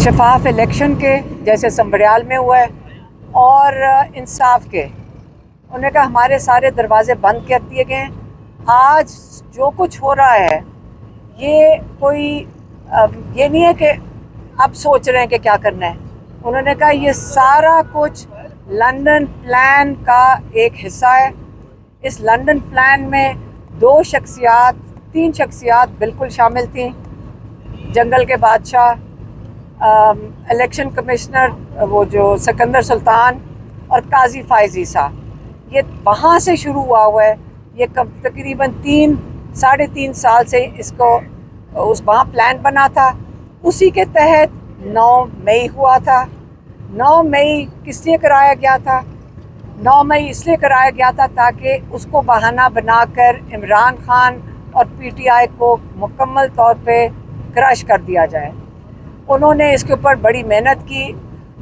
शफाफ election के जैसे संबरियाल में हुआ है और इंसाफ के। उन्होंने कहा हमारे सारे दरवाजे बंद कर दिए गए हैं। आज जो कुछ हो रहा है ये कोई ये नहीं है कि अब सोच रहे हैं कि क्या करना है। उन्होंने कहा ये सारा कुछ लंदन प्लान का एक हिस्सा है। इस लंदन प्लान में तीन शख्सियात बिल्कुल शामिल थीं। जंगल के बादशाह, इलेक्शन कमिश्नर वो जो सिकंदर सुल्तान और काजी फायज ईसा, ये वहाँ से शुरू हुआ है। ये तकरीबन 3-3.5 साल से इसको वहाँ प्लान बना था। उसी के तहत 9 मई हुआ था। 9 मई किस लिए कराया गया था? 9 मई इसलिए कराया गया था ताकि उसको बहाना बनाकर इमरान खान और पीटीआई को मुकम्मल तौर पे क्रश कर दिया जाए। उन्होंने इसके ऊपर बड़ी मेहनत की।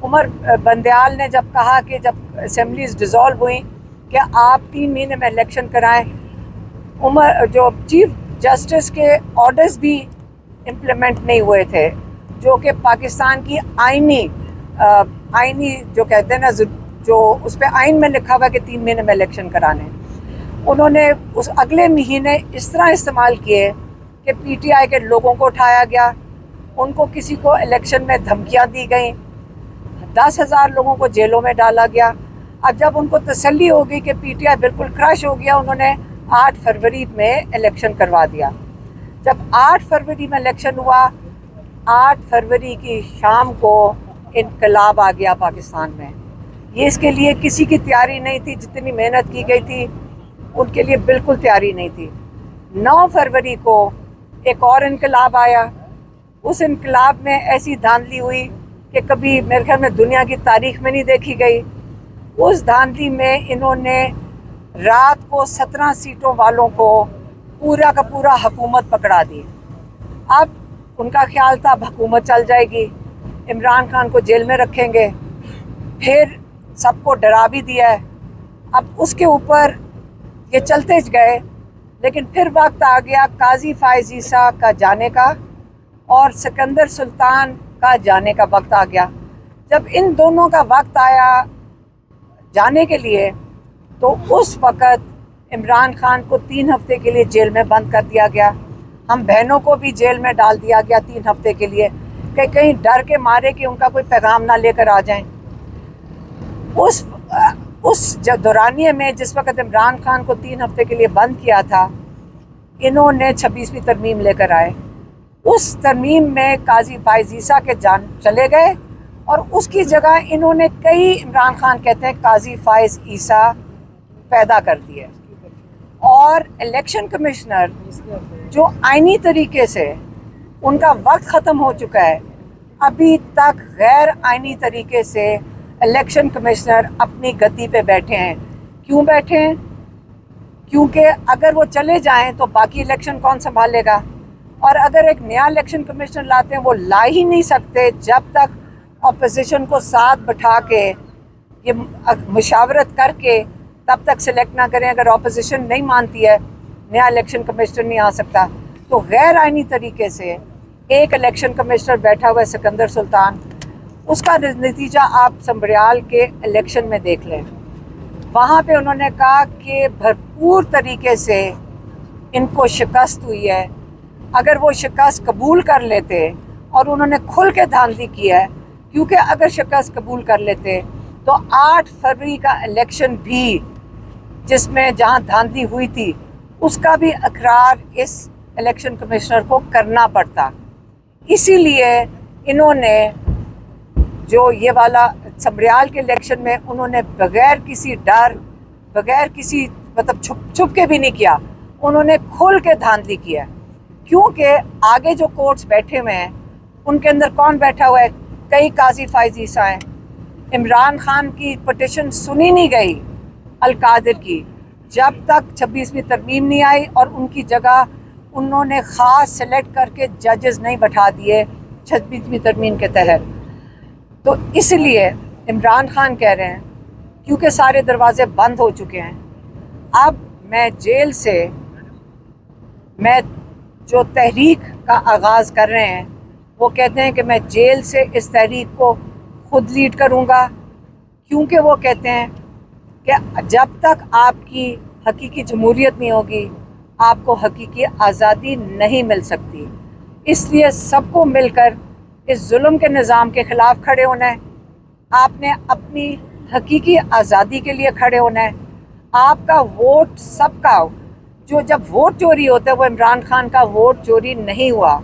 उमर बंदयाल ने जब कहा कि जब असेंबलीज डिज़ोल्व हुई कि आप 3 महीने में इलेक्शन कराएं, जो चीफ जस्टिस के ऑर्डर्स भी इम्प्लीमेंट नहीं हुए थे, जो कि पाकिस्तान की आईनी जो कहते हैं ना, जो उस पर आइन में लिखा हुआ कि 3 महीने में इलेक्शन कराने, उन्होंने उस अगले महीने इस तरह इस्तेमाल किए कि पीटीआई के लोगों को उठाया गया, उनको किसी को इलेक्शन में धमकियां दी गई, 10,000 लोगों को जेलों में डाला गया। अब जब उनको तसल्ली हो गई कि पीटीआई बिल्कुल क्रश हो गया, उन्होंने 8 फरवरी में इलेक्शन करवा दिया। जब 8 फरवरी में इलेक्शन हुआ, 8 फरवरी की शाम को इनकलाब आ गया पाकिस्तान में। ये इसके लिए किसी की तैयारी नहीं थी। जितनी मेहनत की गई थी उनके लिए बिल्कुल तैयारी नहीं थी। 9 फरवरी को एक और इनकलाब आया। उस इनकलाब में ऐसी धांधली हुई कि कभी मेरे ख्याल में दुनिया की तारीख में नहीं देखी गई। उस धांधली में इन्होंने रात को 17 सीटों वालों को पूरा का पूरा हुकूमत पकड़ा दी। अब उनका ख्याल था हुकूमत चल जाएगी, इमरान खान को जेल में रखेंगे, फिर सबको डरा भी दिया है। अब उसके ऊपर ये चलते गए, लेकिन फिर वक्त आ गया काजी फायज ईसा का जाने का और सिकंदर सुल्तान का जाने का वक्त आ गया। जब इन दोनों का वक्त आया जाने के लिए, तो उस वक़्त इमरान खान को 3 हफ्ते के लिए जेल में बंद कर दिया गया। हम बहनों को भी जेल में डाल दिया गया 3 हफ्ते के लिए, कि कहीं डर के मारे कि उनका कोई पैगाम ना लेकर आ जाएं। उस दौरानिए में जिस वक़्त इमरान खान को 3 हफ्ते के लिए बंद किया था, इन्होंने 26वीं तरमीम लेकर आए। उस तरमीम में काजी फायज ईसा के जान चले गए और उसकी जगह इन्होंने कई, इमरान खान कहते हैं, काजी फायज ईसा पैदा कर दिए। और इलेक्शन कमिश्नर जो आईनी तरीके से उनका वक्त ख़त्म हो चुका है, अभी तक गैर आईनी तरीके से इलेक्शन कमिश्नर अपनी गद्दी पे बैठे हैं। क्यों बैठे हैं? क्योंकि अगर वो चले जाएं तो बाकी इलेक्शन कौन संभालेगा? और अगर एक नया इलेक्शन कमिश्नर लाते हैं, वो ला ही नहीं सकते जब तक अपोजिशन को साथ बैठा के ये मुशावरत करके तब तक सिलेक्ट ना करें। अगर अपोजिशन नहीं मानती है, नया इलेक्शन कमिश्नर नहीं आ सकता। तो गैर आईनी तरीके से एक इलेक्शन कमिश्नर बैठा हुआ है, सिकंदर सुल्तान। उसका नतीजा आप संबरियाल के इलेक्शन में देख लें। वहाँ पे उन्होंने कहा कि भरपूर तरीके से इनको शिकस्त हुई है। अगर वो शिकस्त कबूल कर लेते, और उन्होंने खुल के धांधली की है, क्योंकि अगर शिकस्त कबूल कर लेते तो 8 फरवरी का इलेक्शन भी जिसमें जहाँ धांधली हुई थी उसका भी इकरार इस इलेक्शन कमिश्नर को करना पड़ता। इसीलिए इन्होंने जो ये वाला संबरियाल के इलेक्शन में उन्होंने बगैर किसी डर, बगैर किसी मतलब छुप के भी नहीं किया, उन्होंने खुल के धांधली किया। क्योंकि आगे जो कोर्ट्स बैठे हुए हैं उनके अंदर कौन बैठा हुआ है? कई काजी फायज ईसा हैं। इमरान खान की पटिशन सुनी नहीं गई अल-कादिर की, जब तक 26वीं तरमीम नहीं आई और उनकी जगह उन्होंने ख़ास सेलेक्ट करके जजेस नहीं बैठा दिए 26वीं तरमीम के तहत। तो इसलिए इमरान खान कह रहे हैं, क्योंकि सारे दरवाजे बंद हो चुके हैं, अब मैं जेल से जो तहरीक का आगाज़ कर रहे हैं وہ کہتے ہیں کہ میں جیل سے اس تحریک کو خود لیڈ کروں گا، کیونکہ وہ کہتے ہیں کہ جب تک آپ کی حقیقی جمہوریت نہیں ہوگی آپ کو حقیقی آزادی نہیں مل سکتی۔ اس لیے سب کو مل کر اس ظلم کے نظام کے خلاف کھڑے ہونا ہے۔ آپ نے اپنی حقیقی آزادی کے لیے کھڑے ہونا ہے۔ آپ کا ووٹ سب کا، جو جب ووٹ چوری ہوتا ہے وہ عمران خان کا ووٹ چوری نہیں ہوا،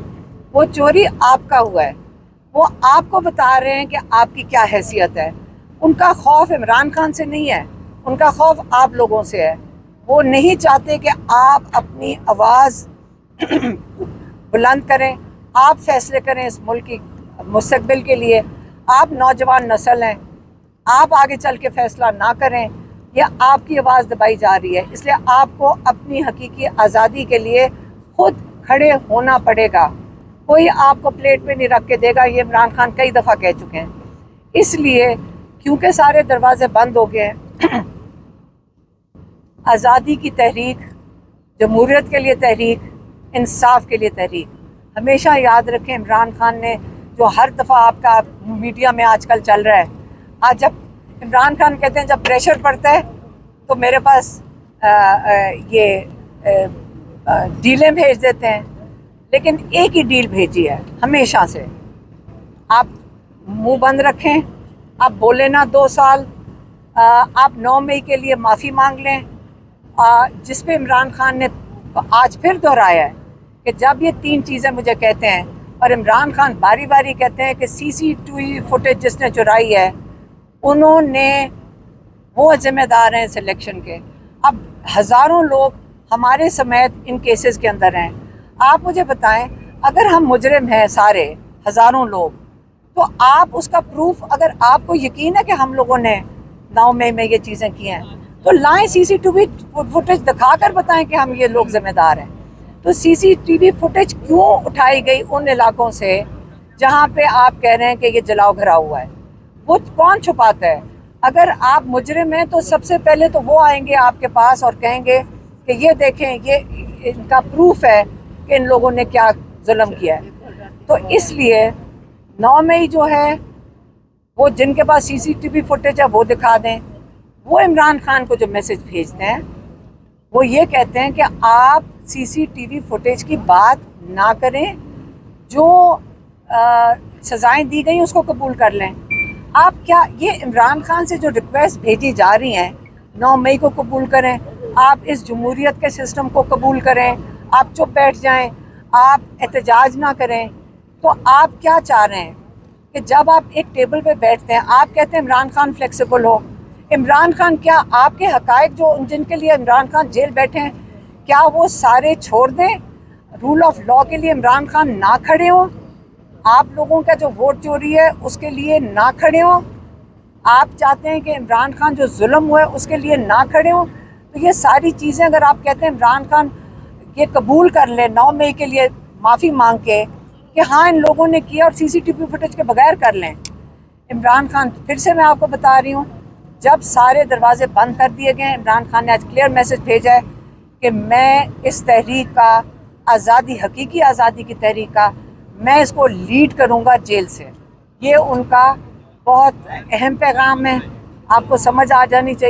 وہ چوری آپ کا ہوا ہے۔ وہ آپ کو بتا رہے ہیں کہ آپ کی کیا حیثیت ہے۔ ان کا خوف عمران خان سے نہیں ہے، ان کا خوف آپ لوگوں سے ہے۔ وہ نہیں چاہتے کہ آپ اپنی آواز بلند کریں، آپ فیصلے کریں اس ملک کی مستقبل کے لیے۔ آپ نوجوان نسل ہیں، آپ آگے چل کے فیصلہ نہ کریں، یہ آپ کی آواز دبائی جا رہی ہے۔ اس لیے آپ کو اپنی حقیقی آزادی کے لیے خود کھڑے ہونا پڑے گا۔ کوئی آپ کو پلیٹ پہ نہیں رکھ کے دے گا، یہ عمران خان کئی دفعہ کہہ چکے ہیں۔ اس لیے کیونکہ سارے دروازے بند ہو گئے ہیں، آزادی کی تحریک، جمہوریت کے لیے تحریک، انصاف کے لیے تحریک، ہمیشہ یاد رکھیں عمران خان نے جو ہر دفعہ آپ کا میڈیا میں آج کل چل رہا ہے، آج جب عمران خان کہتے ہیں جب پریشر پڑتا ہے تو میرے پاس یہ ڈیلیں بھیج دیتے ہیں، لیکن ایک ہی ڈیل بھیجی ہے ہمیشہ سے، آپ منہ بند رکھیں، آپ بولیں نہ 2 سال، آپ 9 مئی کے لیے معافی مانگ لیں، جس پہ عمران خان نے آج پھر دہرایا ہے کہ جب یہ 3 چیزیں مجھے کہتے ہیں، اور عمران خان باری باری کہتے ہیں کہ CCTV فوٹیج جس نے چرائی ہے انہوں نے، وہ ذمہ دار ہیں اس الیکشن کے۔ اب ہزاروں لوگ ہمارے سمیت ان کیسز کے اندر ہیں۔ آپ مجھے بتائیں اگر ہم مجرم ہیں سارے ہزاروں لوگ، تو آپ اس کا پروف، اگر آپ کو یقین ہے کہ ہم لوگوں نے 9 مئی میں یہ چیزیں کی ہیں تو لائیں CCTV فوٹیج دکھا کر بتائیں کہ ہم یہ لوگ ذمہ دار ہیں۔ تو CCTV فوٹیج کیوں اٹھائی گئی ان علاقوں سے جہاں پہ آپ کہہ رہے ہیں کہ یہ جلاؤ گھرا ہوا ہے؟ وہ کون چھپاتا ہے؟ اگر آپ مجرم ہیں تو سب سے پہلے تو وہ آئیں گے آپ کے پاس اور کہیں گے کہ یہ دیکھیں، یہ ان کا پروف ہے کہ ان لوگوں نے کیا ظلم کیا ہے۔ تو اس لیے 9 مئی جو ہے وہ جن کے پاس CCTV فوٹیج ہے وہ دکھا دیں۔ وہ عمران خان کو جو میسج بھیجتے ہیں وہ یہ کہتے ہیں کہ آپ CCTV فوٹیج کی بات نہ کریں، جو سزائیں دی گئی اس کو قبول کر لیں۔ آپ کیا یہ عمران خان سے جو ریکویسٹ بھیجی جا رہی ہیں 9 مئی کو قبول کریں، آپ اس جمہوریت کے سسٹم کو قبول کریں، آپ چپ بیٹھ جائیں، آپ احتجاج نہ کریں، تو آپ کیا چاہ رہے ہیں کہ جب آپ ایک ٹیبل پہ بیٹھتے ہیں آپ کہتے ہیں عمران خان فلیکسیبل ہو؟ عمران خان کیا آپ کے حقائق جو جن کے لیے عمران خان جیل بیٹھے ہیں کیا وہ سارے چھوڑ دیں؟ رول آف لاء کے لیے عمران خان نہ کھڑے ہوں؟ آپ لوگوں کا جو ووٹ چوری ہے اس کے لیے نہ کھڑے ہوں؟ آپ چاہتے ہیں کہ عمران خان جو ظلم ہوا ہے اس کے لیے نہ کھڑے ہوں؟ تو یہ ساری چیزیں اگر آپ کہتے ہیں عمران خان یہ قبول کر لیں 9 مئی کے لیے معافی مانگ کے کہ ہاں ان لوگوں نے کیا، اور CCTV فوٹیج کے بغیر کر لیں، عمران خان پھر سے میں آپ کو بتا رہی ہوں جب سارے دروازے بند کر دیے گئے ہیں، عمران خان نے آج کلیئر میسج بھیجا ہے کہ میں اس تحریک کا، آزادی، حقیقی آزادی کی تحریک کا، میں اس کو لیڈ کروں گا جیل سے۔ یہ ان کا بہت اہم پیغام ہے، آپ کو سمجھ آ جانی چاہیے۔